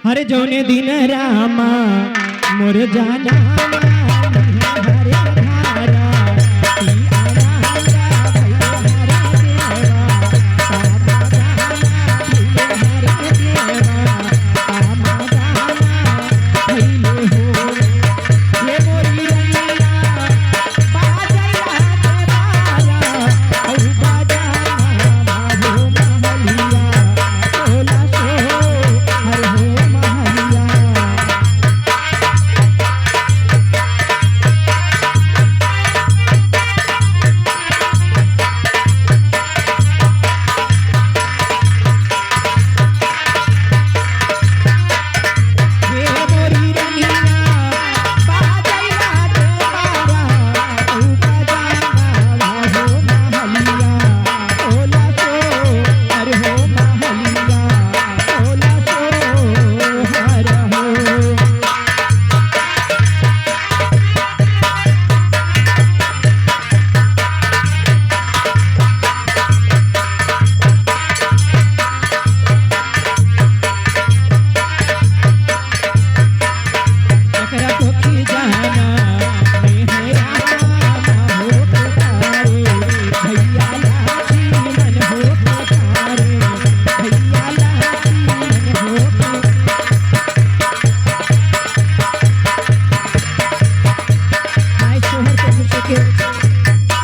हरे जौने दिन रामा मोर जाना हरे धारा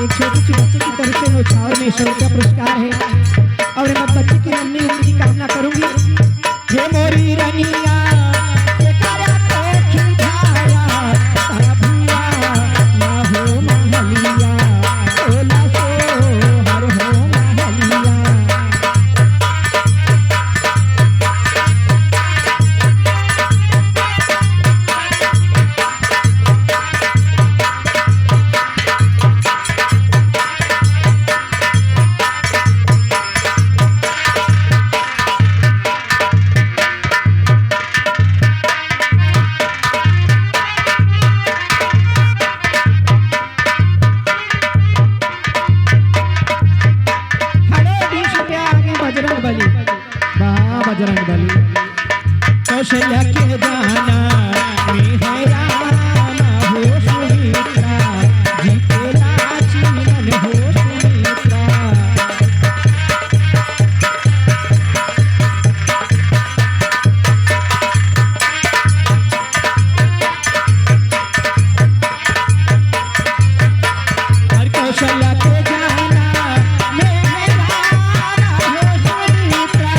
एक छोटी सी बच्चे की तरफ से न्यौछावर में ईश्वर का पुरस्कार है और मैं बच्चे की लंबी उम्र की कामना करूंगी। हे मोरी रनिया बजरंग बली कौशल्या के जाना में है रामा हो सुमित्रा जीतेला जीवन हो सुमित्रा। हर कौशल्या के जाना में है रामा हो सुमित्रा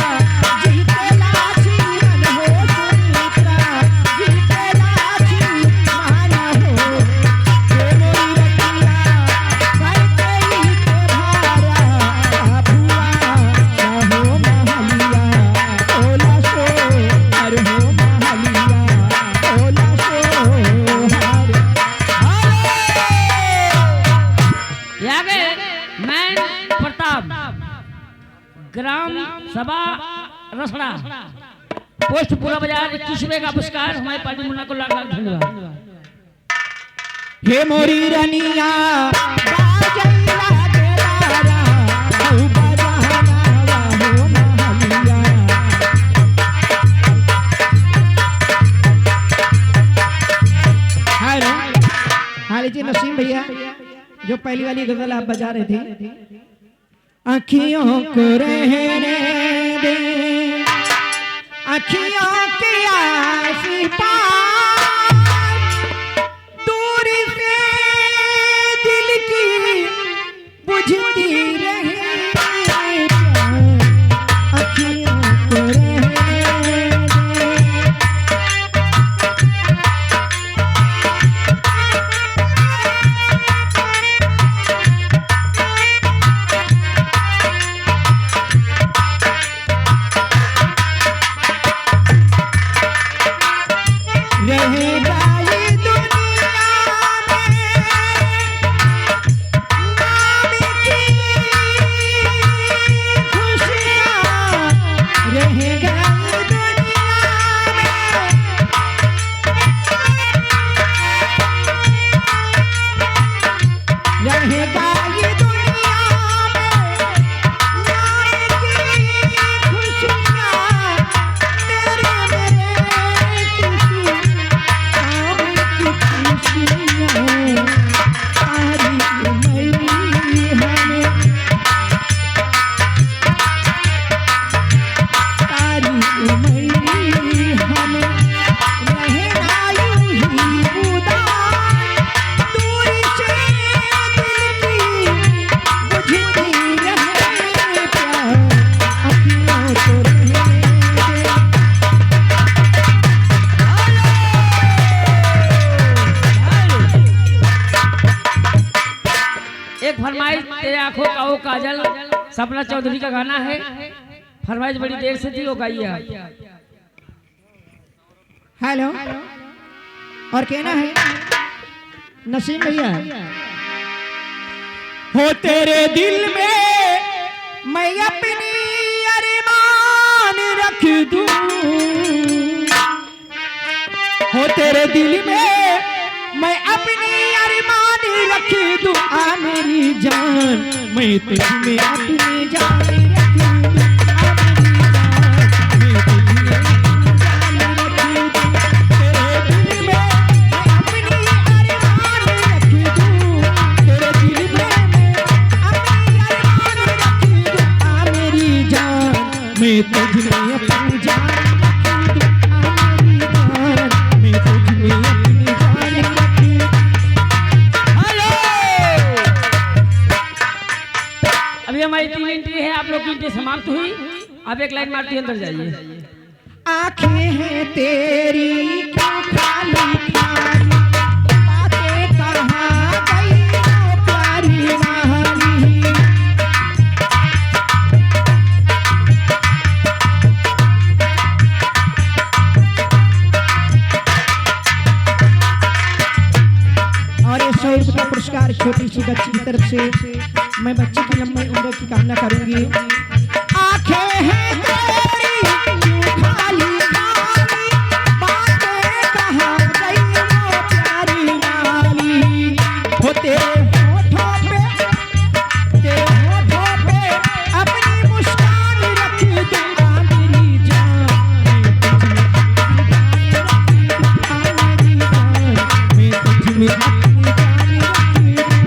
ग्राम सभा रसड़ा पोस्ट पूरा बाजार 21वें का पुरस्कार हमारे पार्टी मुन्ना को लाख लाख धन्यवाद। हे मोरी रनिया हाँ लीजिए नसीम भैया जो पहली वाली गजल आप बजा रहे थे। अखियों को रहने दे अखियों की आसी पार दूर से दिल की बुझती रहे अखियों को रहने आंखों का वो काजल सपना चौधरी का गाना है, फरमाइश बड़ी देर से थी, वो गाइए आप। हेलो, और कहना है नसीम भैया, हो तेरे दिल में मैं अपनी अरमान रख दूं, हो तेरे दिल में मैं अपनी अरमान रख दूं, आ मेरी जान मैं तुझ में अपनी जान रख दूं, मैं तुझ में अपनी जान रख दूं, आ मेरी जान मैं तुझ में अपनी जान रख दूं। हेलो, अभी हमारी 3 एंट्री है, आप लोग की एंट्री समाप्त हुई। आप एक लाइन मारती अंदर जाइए। आंखें हैं तेरी क्यों खाली खाली, बातें कहाँ गई वो प्यारी वाली, और ये 100 रुपये का पुरस्कार छोटी सी बच्ची की तरफ से मैं बच्ची की लंबी उम्र की कामना करूंगी। आंखें हैं तेरी क्यों खाली खाली, बातें कहाँ गई वो प्यारी वाली, हो तेरे होठों पे अपनी मुस्कान रख दूंगा, मेरी जान मैं तुझ में अपनी जान रख दूंगा।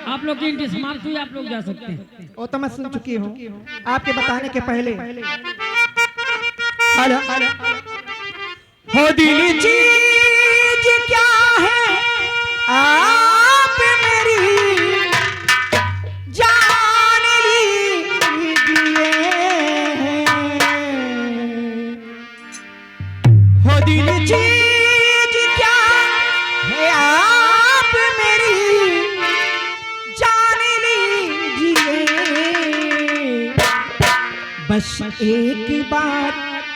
आप लोग की एंट्री समाप्त हुई, आप लोग जा सकते हैं। वो तो मैं सुन चुकी हूँ आपके बताने के पहले। हेलो, हो दिल चीज क्या है आप मेरी जान लीजिए, हो दिल चीज क्या है आप मेरी जान लीजिए, बस एक बार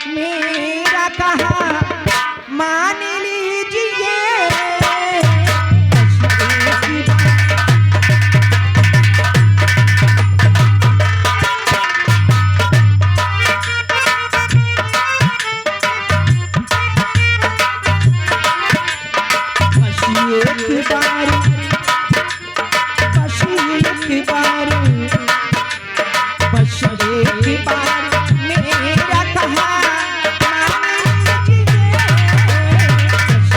मेरा कहा मान लीजिए, बस एक बार, बस एक बार, बस एक बार मेरा कहा मान लीजिए, बस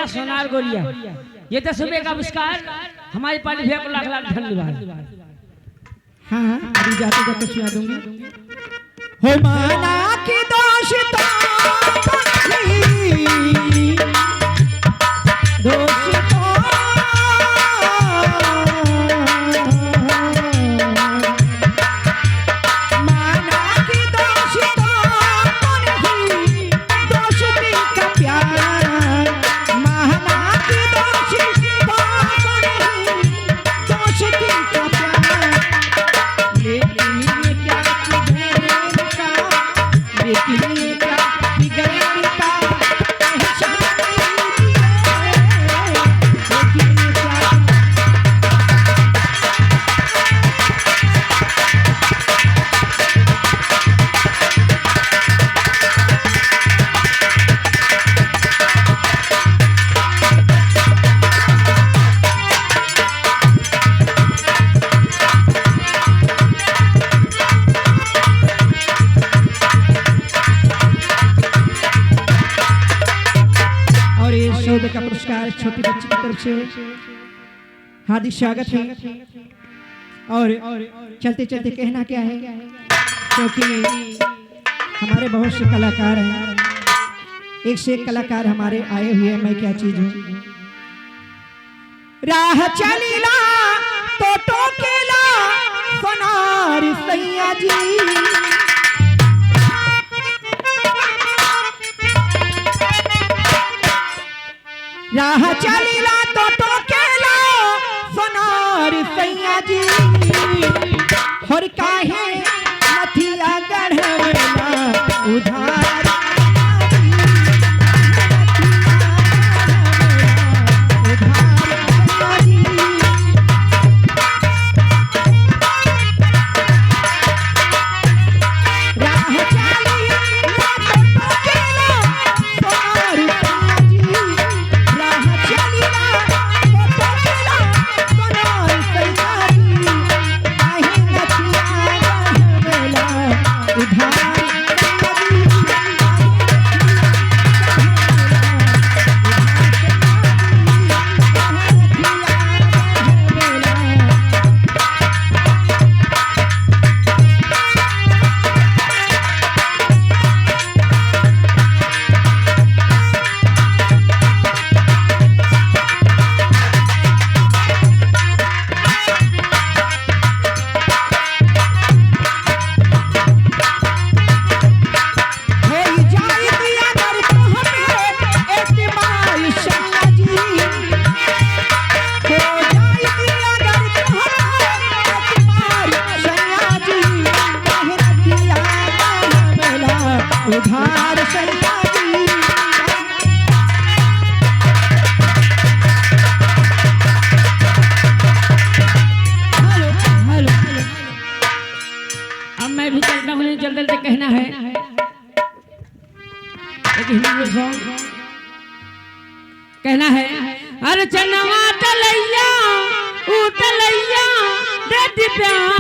ना सोनार गोरिया। ये 10 रुपए का पुरस्कार हमारी पार्टी भैया को लाख लाख धन्यवाद। हाँ हाँ अभी जाते जाते सुना दूंगी। हो माना की दोष तो नहीं, दोष तो माना की दोष तो नहीं, दोष का प्यार। माना की दोष तो नहीं, दोष का प्यार। लेकिन ये क्या बिगड़ने का, लेकिन ये क्या बिगड़ने का एहसास नहीं है। लेकिन ये क्या और ये 100 रुपए का पुरस्कार छोटी बच्ची की तरफ से हार्दिक स्वागत है। और चलते चलते कहना क्या है, क्योंकि हमारे बहुत से कलाकार हैं, एक से एक कलाकार हमारे आए हुए हैं। मैं क्या चीज हूँ, राह चलीला तो टोकेला सोनार सैया जी। राह चलीला तो टोकेला सोनार सैया जी। हर काहे नथिया गढ़वेला उधार। उधार सैया जी। Hello hello. अब मैं भी चलता हूँ, चलते चलते कहना है एक हिंदी सॉन्ग कहना है। अरे चनवा तलैया उतलैया दे प्यार